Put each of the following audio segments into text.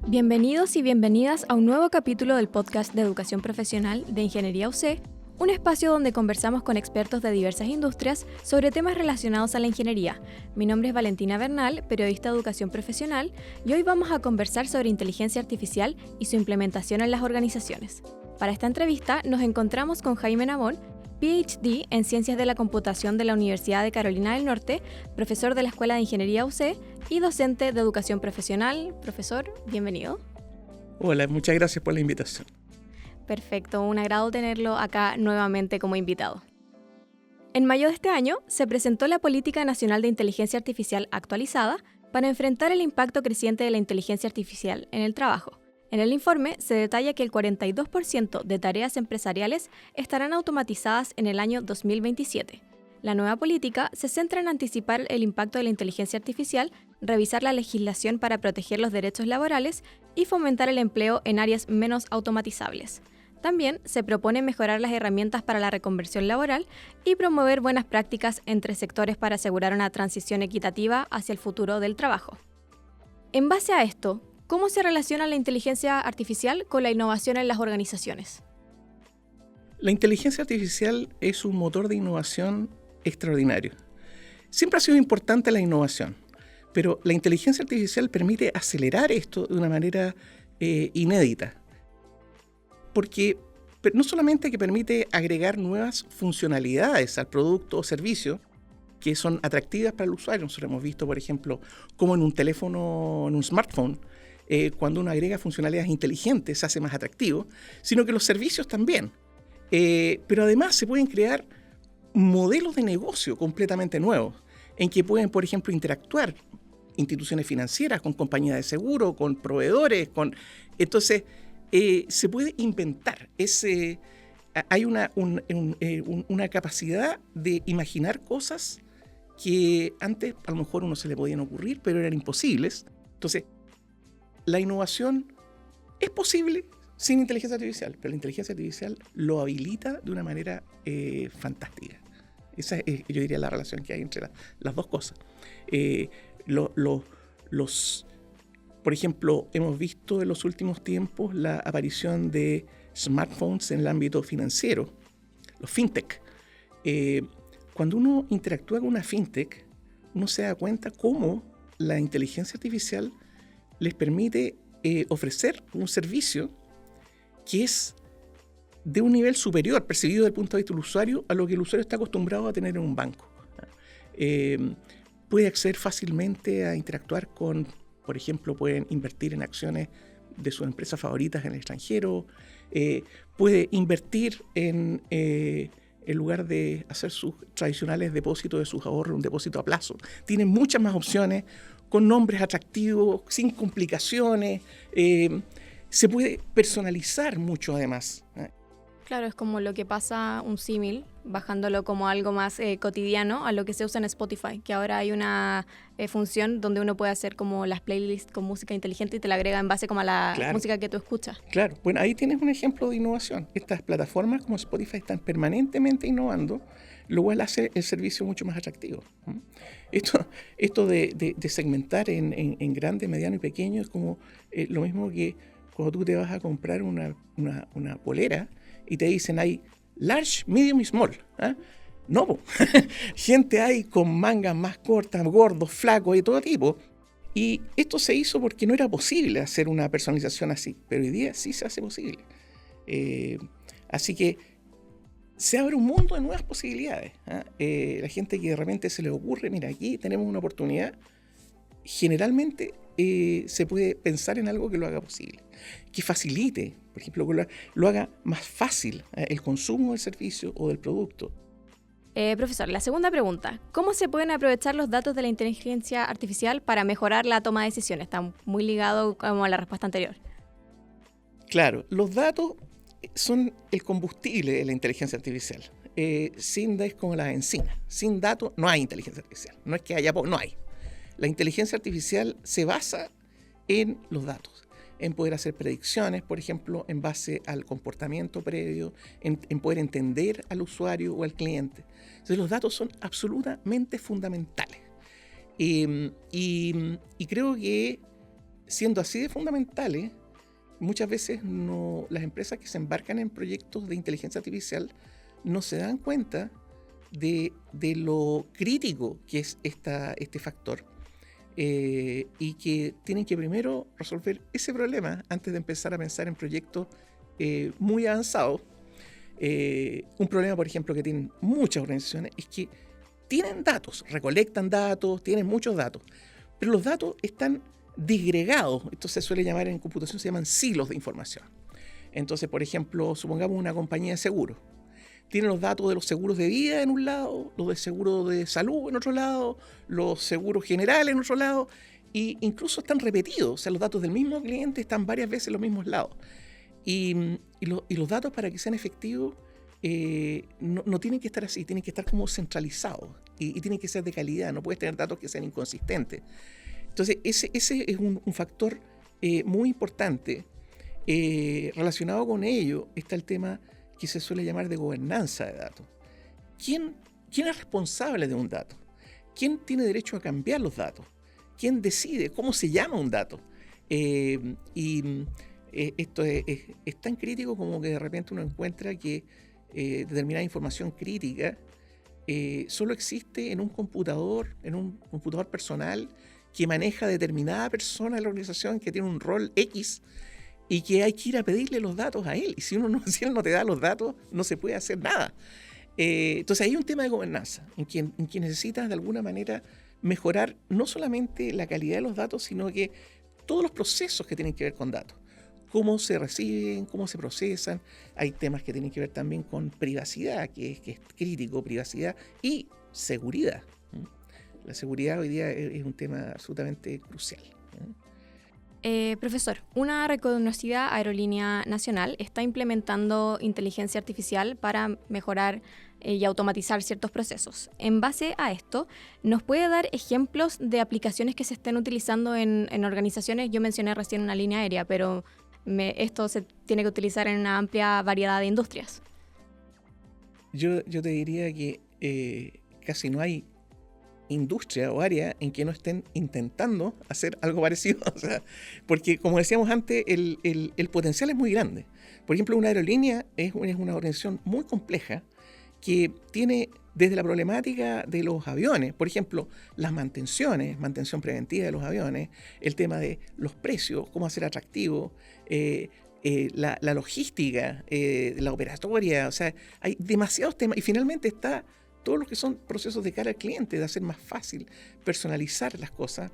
Bienvenidos y bienvenidas a un nuevo capítulo del podcast de Educación Profesional de Ingeniería UC, un espacio donde conversamos con expertos de diversas industrias sobre temas relacionados a la ingeniería. Mi nombre es Valentina Bernal, periodista de Educación Profesional, y hoy vamos a conversar sobre inteligencia artificial y su implementación en las organizaciones. Para esta entrevista nos encontramos con Jaime Nabón, PhD en Ciencias de la Computación de la Universidad de Carolina del Norte, profesor de la Escuela de Ingeniería UC y docente de Educación Profesional. Profesor, bienvenido. Hola, muchas gracias por la invitación. Perfecto, un agrado tenerlo acá nuevamente como invitado. En mayo de este año se presentó la Política Nacional de Inteligencia Artificial actualizada para enfrentar el impacto creciente de la inteligencia artificial en el trabajo. En el informe se detalla que el 42% de tareas empresariales estarán automatizadas en el año 2027. La nueva política se centra en anticipar el impacto de la inteligencia artificial, revisar la legislación para proteger los derechos laborales y fomentar el empleo en áreas menos automatizables. También se propone mejorar las herramientas para la reconversión laboral y promover buenas prácticas entre sectores para asegurar una transición equitativa hacia el futuro del trabajo. En base a esto, ¿cómo se relaciona la inteligencia artificial con la innovación en las organizaciones? La inteligencia artificial es un motor de innovación extraordinario. Siempre ha sido importante la innovación, pero la inteligencia artificial permite acelerar esto de una manera inédita. Porque no solamente que permite agregar nuevas funcionalidades al producto o servicio que son atractivas para el usuario. Nosotros hemos visto, por ejemplo, cómo en un teléfono, en un smartphone, cuando uno agrega funcionalidades inteligentes se hace más atractivo, sino que los servicios también. Pero además se pueden crear modelos de negocio completamente nuevos, en que pueden, por ejemplo, interactuar instituciones financieras con compañías de seguro, con proveedores, entonces se puede inventar. Hay una capacidad de imaginar cosas que antes a lo mejor uno se le podían ocurrir, pero eran imposibles. Entonces, la innovación es posible sin inteligencia artificial, pero la inteligencia artificial lo habilita de una manera fantástica. Esa es, yo diría, la relación que hay entre las dos cosas. Por ejemplo, hemos visto en los últimos tiempos la aparición de smartphones en el ámbito financiero, los fintech. Cuando uno interactúa con una fintech, uno se da cuenta cómo la inteligencia artificial les permite ofrecer un servicio que es de un nivel superior, percibido desde el punto de vista del usuario, a lo que el usuario está acostumbrado a tener en un banco. Puede acceder fácilmente a interactuar con, por ejemplo, pueden invertir en acciones de sus empresas favoritas en el extranjero, puede invertir en lugar de hacer sus tradicionales depósitos de sus ahorros, un depósito a plazo. Tiene muchas más opciones, con nombres atractivos, sin complicaciones. Se puede personalizar mucho además. Claro, es como lo que pasa un símil, bajándolo como algo más cotidiano a lo que se usa en Spotify, que ahora hay una función donde uno puede hacer como las playlists con música inteligente y te la agrega en base como a la música que tú escuchas. Claro, bueno, ahí tienes un ejemplo de innovación. Estas plataformas como Spotify están permanentemente innovando, lo cual hace el servicio mucho más atractivo. Esto de segmentar en grande, mediano y pequeño es como lo mismo que cuando tú te vas a comprar una polera y te dicen hay large, medium y small. No, gente hay con mangas más cortas, gordos, flacos, de todo tipo. Y esto se hizo porque no era posible hacer una personalización así, pero hoy día sí se hace posible. Así que se abre un mundo de nuevas posibilidades. La gente que de repente se le ocurre, mira, aquí tenemos una oportunidad, generalmente se puede pensar en algo que lo haga posible, que facilite, por ejemplo, que lo haga más fácil el consumo del servicio o del producto. Profesor, la segunda pregunta. ¿Cómo se pueden aprovechar los datos de la inteligencia artificial para mejorar la toma de decisiones? Está muy ligado como a la respuesta anterior. Claro, los datos son el combustible de la inteligencia artificial. es como la encina. Sin datos no hay inteligencia artificial. No es que haya no hay. La inteligencia artificial se basa en los datos, en poder hacer predicciones, por ejemplo, en base al comportamiento previo, en poder entender al usuario o al cliente. Entonces los datos son absolutamente fundamentales. Y creo que siendo así de fundamentales, muchas veces las empresas que se embarcan en proyectos de inteligencia artificial no se dan cuenta de lo crítico que es este factor, y que tienen que primero resolver ese problema antes de empezar a pensar en proyectos muy avanzados. Un problema, por ejemplo, que tienen muchas organizaciones es que tienen datos, recolectan datos, tienen muchos datos, pero los datos están disgregados. Esto se suele llamar en computación, se llaman silos de información. Entonces, por ejemplo, supongamos una compañía de seguros. Tiene los datos de los seguros de vida en un lado, los de seguro de salud en otro lado, los seguros generales en otro lado, e incluso están repetidos. O sea, los datos del mismo cliente están varias veces en los mismos lados. Y los datos, para que sean efectivos, no tienen que estar así, tienen que estar como centralizados y tienen que ser de calidad. No puedes tener datos que sean inconsistentes. Entonces, ese es un factor muy importante. Relacionado con ello está el tema que se suele llamar de gobernanza de datos. ¿Quién es responsable de un dato? ¿Quién tiene derecho a cambiar los datos? ¿Quién decide cómo se llama un dato? Esto es tan crítico como que de repente uno encuentra que determinada información crítica solo existe en un computador personal que maneja determinada persona de la organización que tiene un rol X, y que hay que ir a pedirle los datos a él. Y si él no te da los datos, no se puede hacer nada. Entonces hay un tema de gobernanza en que necesitas de alguna manera mejorar no solamente la calidad de los datos, sino que todos los procesos que tienen que ver con datos. Cómo se reciben, cómo se procesan. Hay temas que tienen que ver también con privacidad, que es crítico, privacidad y seguridad. La seguridad hoy día es un tema absolutamente crucial. Profesor, una reconocida aerolínea nacional está implementando inteligencia artificial para mejorar y automatizar ciertos procesos. En base a esto, ¿nos puede dar ejemplos de aplicaciones que se estén utilizando en organizaciones? Yo mencioné recién una línea aérea, pero esto se tiene que utilizar en una amplia variedad de industrias. Yo te diría que casi no hay industria o área en que no estén intentando hacer algo parecido. O sea, porque, como decíamos antes, el potencial es muy grande. Por ejemplo, una aerolínea es una organización muy compleja que tiene desde la problemática de los aviones, por ejemplo, las mantención preventiva de los aviones, el tema de los precios, cómo hacer atractivo, la logística, la operatoria. O sea, hay demasiados temas, y finalmente está todo lo que son procesos de cara al cliente, de hacer más fácil personalizar las cosas.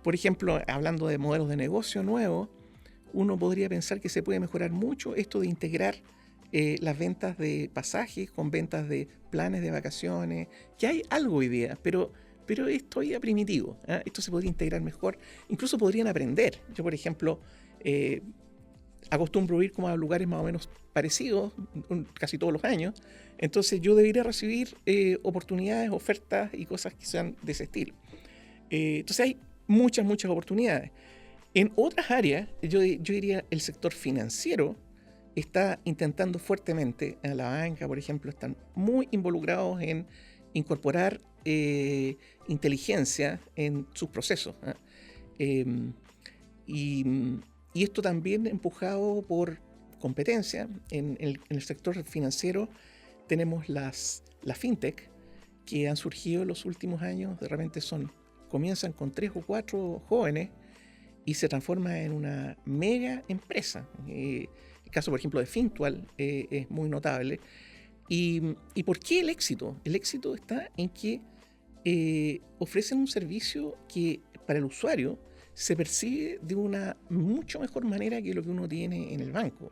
Por ejemplo, hablando de modelos de negocio nuevos, uno podría pensar que se puede mejorar mucho esto de integrar las ventas de pasajes con ventas de planes de vacaciones, que hay algo hoy día, pero es todavía primitivo. Esto se podría integrar mejor. Incluso podrían aprender. Yo, por ejemplo, acostumbro ir como a lugares más o menos parecidos casi todos los años. Entonces yo debería recibir oportunidades, ofertas y cosas que sean de ese estilo. Entonces hay muchas oportunidades. En otras áreas, yo diría el sector financiero está intentando fuertemente, a la banca, por ejemplo, están muy involucrados en incorporar inteligencia en sus procesos. Y esto también empujado por competencia. En el sector financiero tenemos las fintech que han surgido en los últimos años. De repente comienzan con 3 o 4 jóvenes y se transforman en una mega empresa. El caso, por ejemplo, de Fintual es muy notable. ¿Y por qué el éxito? El éxito está en que ofrecen un servicio que para el usuario se percibe de una mucho mejor manera que lo que uno tiene en el banco.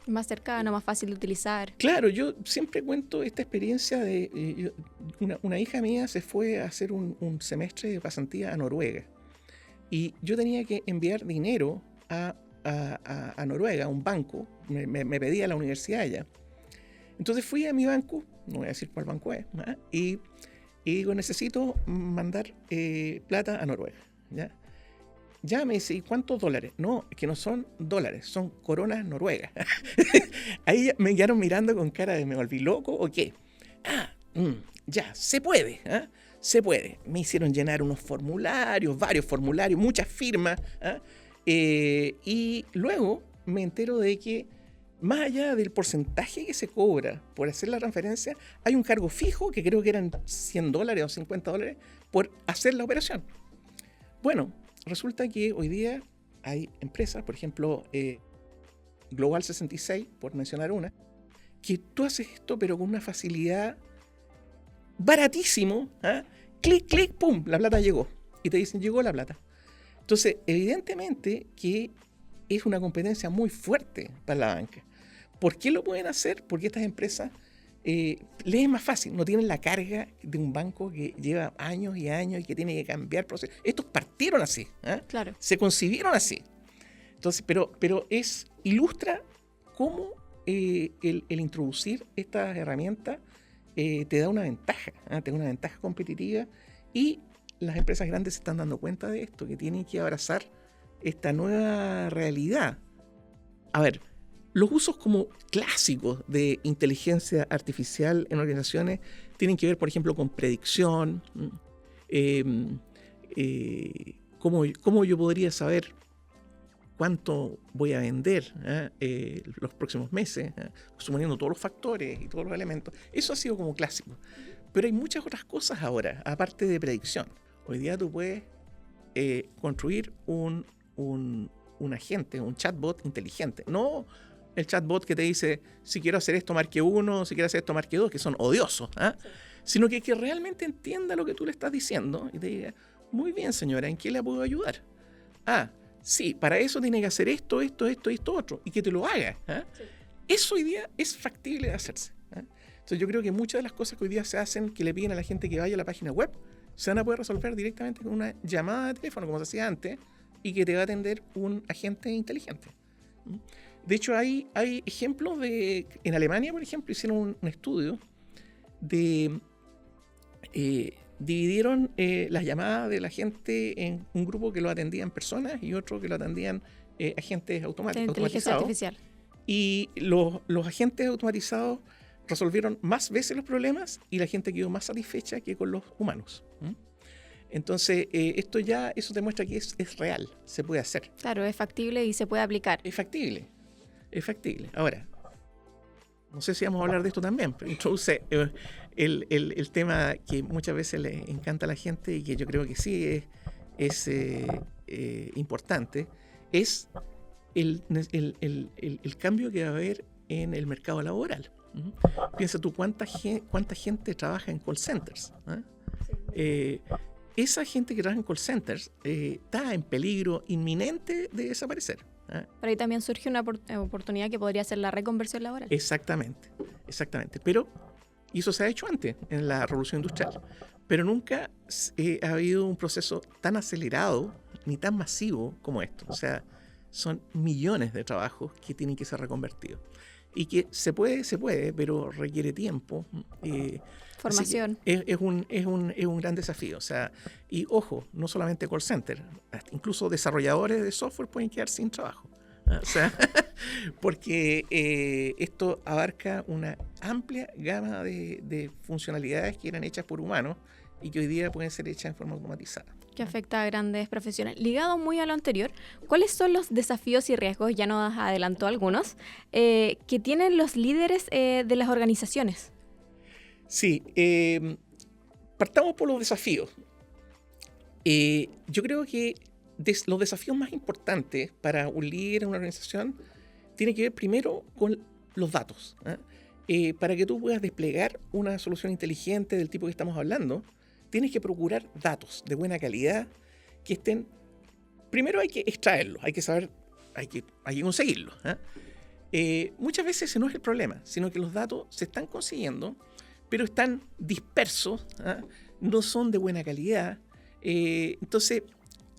Más cercano, más fácil de utilizar. Claro, yo siempre cuento esta experiencia de una hija mía se fue a hacer un semestre de pasantía a Noruega. Y yo tenía que enviar dinero a Noruega, a un banco. Me pedía la universidad allá. Entonces fui a mi banco, no voy a decir cuál banco es, y digo, necesito mandar plata a Noruega. Ya me dice, ¿y cuántos dólares? No, es que no son dólares, son coronas noruegas. Ahí me quedaron mirando con cara de ¿me volví loco o qué? Ya, se puede, se puede. Me hicieron llenar unos formularios, varios formularios, muchas firmas, y luego me entero de que más allá del porcentaje que se cobra por hacer la transferencia, hay un cargo fijo que creo que eran $100 o $50 por hacer la operación. Bueno, resulta que hoy día hay empresas, por ejemplo, Global 66, por mencionar una, que tú haces esto pero con una facilidad baratísimo, clic, clic, pum, la plata llegó. Y te dicen, llegó la plata. Entonces, evidentemente que es una competencia muy fuerte para la banca. ¿Por qué lo pueden hacer? Porque estas empresas les es más fácil, no tienen la carga de un banco que lleva años y años y que tiene que cambiar procesos. Estos partieron así, Claro. Se concibieron así. Entonces, pero ilustra cómo el introducir estas herramientas te da una ventaja, te da una ventaja competitiva, y las empresas grandes se están dando cuenta de esto, que tienen que abrazar esta nueva realidad. A ver, los usos como clásicos de inteligencia artificial en organizaciones tienen que ver, por ejemplo, con predicción, cómo yo podría saber cuánto voy a vender los próximos meses, suponiendo todos los factores y todos los elementos. Eso ha sido como clásico. Pero hay muchas otras cosas ahora, aparte de predicción. Hoy día tú puedes construir un agente, un chatbot inteligente. No el chatbot que te dice, si quiero hacer esto, marque 1, si quiero hacer esto, marque 2, que son odiosos, sí. Sino que realmente entienda lo que tú le estás diciendo y te diga, muy bien señora, ¿en qué le puedo ayudar? Sí, para eso tiene que hacer esto y esto otro, y que te lo haga. Sí. Eso hoy día es factible de hacerse. Entonces yo creo que muchas de las cosas que hoy día se hacen, que le piden a la gente que vaya a la página web, se van a poder resolver directamente con una llamada de teléfono, como se hacía antes, y que te va a atender un agente inteligente. De hecho, hay ejemplos de... En Alemania, por ejemplo, hicieron un estudio de... dividieron las llamadas de la gente en un grupo que lo atendían personas y otro que lo atendían agentes automatizados. Inteligencia artificial. Y los agentes automatizados resolvieron más veces los problemas y la gente quedó más satisfecha que con los humanos. Entonces, eso demuestra que es real, se puede hacer. Claro, es factible y se puede aplicar. Es factible. Ahora, no sé si vamos a hablar de esto también, pero introduce el tema que muchas veces le encanta a la gente y que yo creo que sí es importante, es el cambio que va a haber en el mercado laboral. Piensa tú cuánta gente trabaja en call centers. Esa gente que trabaja en call centers está en peligro inminente de desaparecer. Pero ahí también surge una oportunidad que podría ser la reconversión laboral. Exactamente. Pero, y eso se ha hecho antes, en la Revolución Industrial, pero nunca ha habido un proceso tan acelerado ni tan masivo como esto. O sea, son millones de trabajos que tienen que ser reconvertidos. Y que se puede, pero requiere tiempo. Formación. Es un gran desafío. O sea, y ojo, no solamente call center, incluso desarrolladores de software pueden quedar sin trabajo. O sea, porque esto abarca una amplia gama de funcionalidades que eran hechas por humanos y que hoy día pueden ser hechas en forma automatizada. Que afecta a grandes profesionales. Ligado muy a lo anterior, ¿cuáles son los desafíos y riesgos, ya nos adelantó algunos, que tienen los líderes de las organizaciones? Sí, partamos por los desafíos. Yo creo que los desafíos más importantes para un líder en una organización tienen que ver primero con los datos. Para que tú puedas desplegar una solución inteligente del tipo que estamos hablando, tienes que procurar datos de buena calidad que estén... Primero hay que extraerlos, hay que saber, hay que conseguirlos. Muchas veces ese no es el problema, sino que los datos se están consiguiendo, pero están dispersos, no son de buena calidad. Entonces,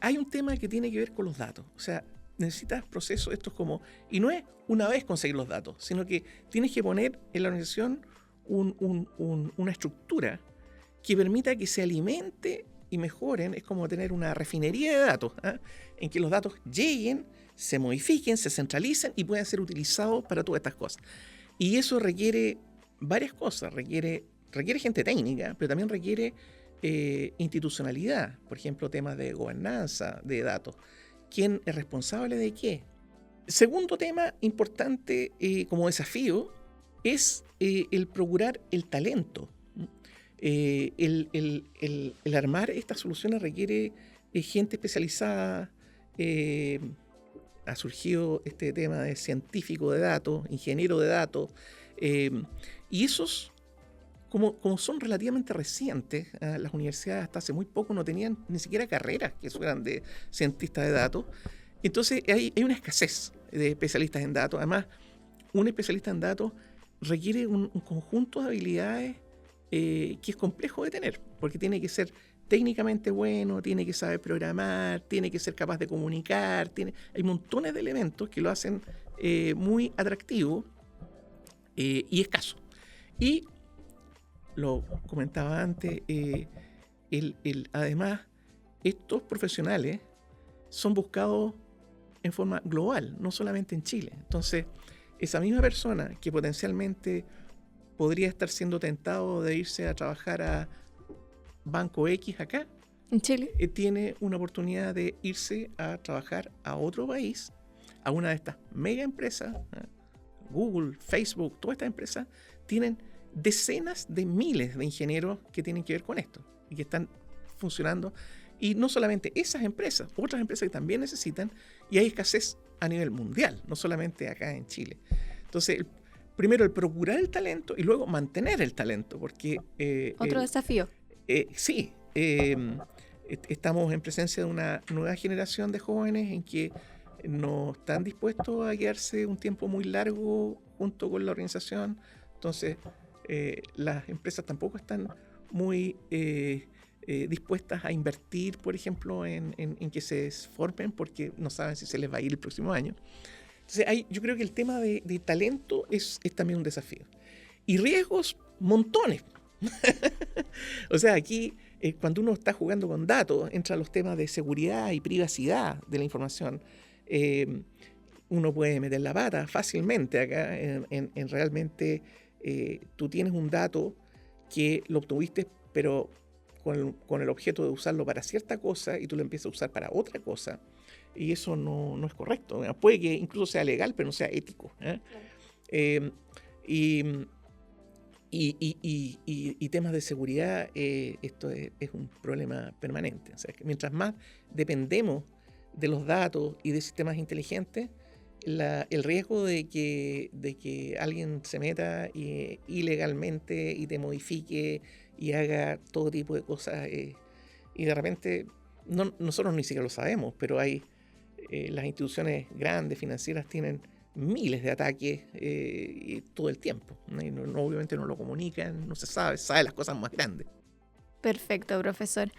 hay un tema que tiene que ver con los datos. O sea, necesitas procesos, esto es como, y no es una vez conseguir los datos, sino que tienes que poner en la organización una estructura que permita que se alimente y mejoren. Es como tener una refinería de datos, en que los datos lleguen, se modifiquen, se centralicen y puedan ser utilizados para todas estas cosas. Y eso requiere varias cosas, requiere gente técnica, pero también requiere institucionalidad, por ejemplo, temas de gobernanza de datos. ¿Quién es responsable de qué? Segundo tema importante como desafío es el procurar el talento. El armar estas soluciones requiere gente especializada. Ha surgido este tema de científico de datos, ingeniero de datos, y esos, como son relativamente recientes, las universidades hasta hace muy poco no tenían ni siquiera carreras que fueran de cientistas de datos. Entonces hay una escasez de especialistas en datos. Además, un especialista en datos requiere un conjunto de habilidades que es complejo de tener, porque tiene que ser técnicamente bueno, tiene que saber programar, tiene que ser capaz de comunicar, hay montones de elementos que lo hacen muy atractivo y escaso. Y lo comentaba antes, además, estos profesionales son buscados en forma global, no solamente en Chile. Entonces, esa misma persona que potencialmente podría estar siendo tentado de irse a trabajar a Banco X acá, en Chile, tiene una oportunidad de irse a trabajar a otro país, a una de estas mega empresas, Google, Facebook, todas estas empresas tienen decenas de miles de ingenieros que tienen que ver con esto y que están funcionando. Y no solamente esas empresas, otras empresas que también necesitan, y hay escasez a nivel mundial, no solamente acá en Chile. Entonces, primero el procurar el talento y luego mantener el talento, porque... otro desafío. Sí, estamos en presencia de una nueva generación de jóvenes en que no están dispuestos a quedarse un tiempo muy largo junto con la organización. Entonces, las empresas tampoco están muy dispuestas a invertir, por ejemplo, en que se formen, porque no saben si se les va a ir el próximo año. Entonces, yo creo que el tema de talento es también un desafío. Y riesgos, montones. O sea, aquí cuando uno está jugando con datos, entran los temas de seguridad y privacidad de la información. Uno puede meter la pata fácilmente acá en realmente tú tienes un dato que lo obtuviste, pero con el objeto de usarlo para cierta cosa y tú lo empiezas a usar para otra cosa. Y eso no es correcto. Puede que incluso sea legal, pero no sea ético. Claro. Y temas de seguridad, esto es un problema permanente. O sea, que mientras más dependemos de los datos y de sistemas inteligentes, el riesgo de que alguien se meta ilegalmente y te modifique y haga todo tipo de cosas, y de repente nosotros ni siquiera lo sabemos, pero hay las instituciones grandes, financieras, tienen miles de ataques todo el tiempo. Obviamente no lo comunican, no se sabe las cosas más grandes. Perfecto, profesor.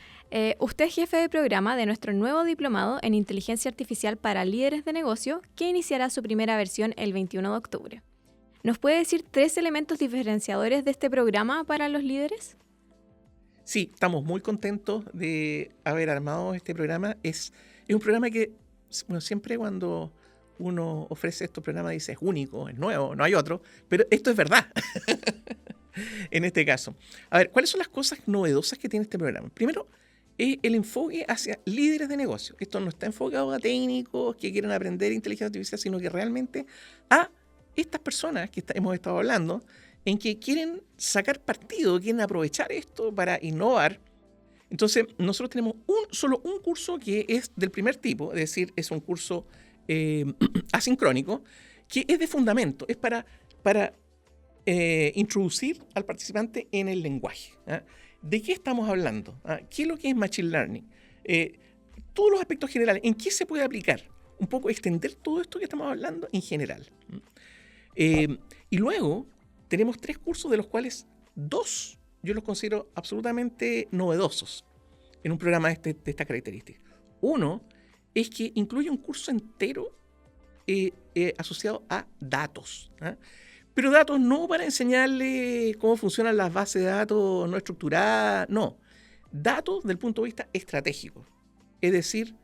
Usted es jefe de programa de nuestro nuevo diplomado en Inteligencia Artificial para Líderes de Negocio, que iniciará su primera versión el 21 de octubre. ¿Nos puede decir 3 elementos diferenciadores de este programa para los líderes? Sí, estamos muy contentos de haber armado este programa. Es un programa que, bueno, siempre cuando uno ofrece estos programas dice es único, es nuevo, no hay otro, pero esto es verdad. En este caso. A ver, ¿cuáles son las cosas novedosas que tiene este programa? Primero, el enfoque hacia líderes de negocio. Esto no está enfocado a técnicos que quieren aprender inteligencia artificial, sino que realmente a estas personas que hemos estado hablando, en que quieren sacar partido, quieren aprovechar esto para innovar. Entonces, nosotros tenemos solo un curso que es del primer tipo, es decir, es un curso asincrónico, que es de fundamento, es para introducir al participante en el lenguaje. ¿De qué estamos hablando? ¿Qué es lo que es Machine Learning? Todos los aspectos generales, ¿en qué se puede aplicar? Un poco extender todo esto que estamos hablando en general. Y luego tenemos 3 cursos, de los cuales 2 yo los considero absolutamente novedosos en un programa de esta característica. Uno es que incluye un curso entero asociado a datos. Pero datos no para enseñarle cómo funcionan las bases de datos no estructuradas, no. Datos desde el punto de vista estratégico. Es decir,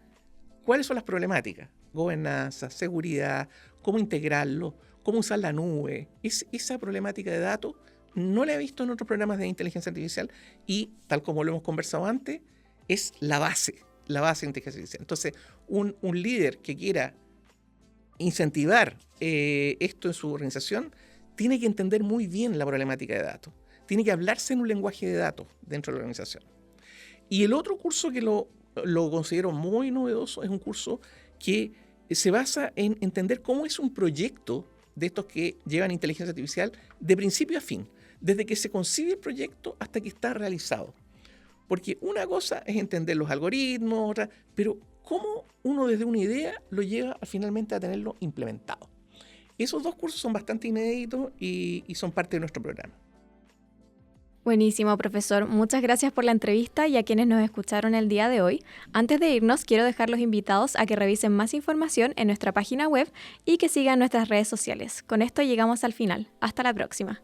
cuáles son las problemáticas, gobernanza, seguridad, cómo integrarlo, cómo usar la nube. Esa problemática de datos no la he visto en otros programas de inteligencia artificial y, tal como lo hemos conversado antes, es la base de inteligencia artificial. Entonces, un líder que quiera incentivar esto en su organización tiene que entender muy bien la problemática de datos. Tiene que hablarse en un lenguaje de datos dentro de la organización. Y el otro curso que lo considero muy novedoso es un curso que se basa en entender cómo es un proyecto de estos que llevan inteligencia artificial de principio a fin, desde que se concibe el proyecto hasta que está realizado. Porque una cosa es entender los algoritmos, otra, pero cómo uno desde una idea lo lleva finalmente a tenerlo implementado. Esos dos cursos son bastante inéditos y son parte de nuestro programa. Buenísimo, profesor. Muchas gracias por la entrevista y a quienes nos escucharon el día de hoy. Antes de irnos, quiero dejar los invitados a que revisen más información en nuestra página web y que sigan nuestras redes sociales. Con esto llegamos al final. Hasta la próxima.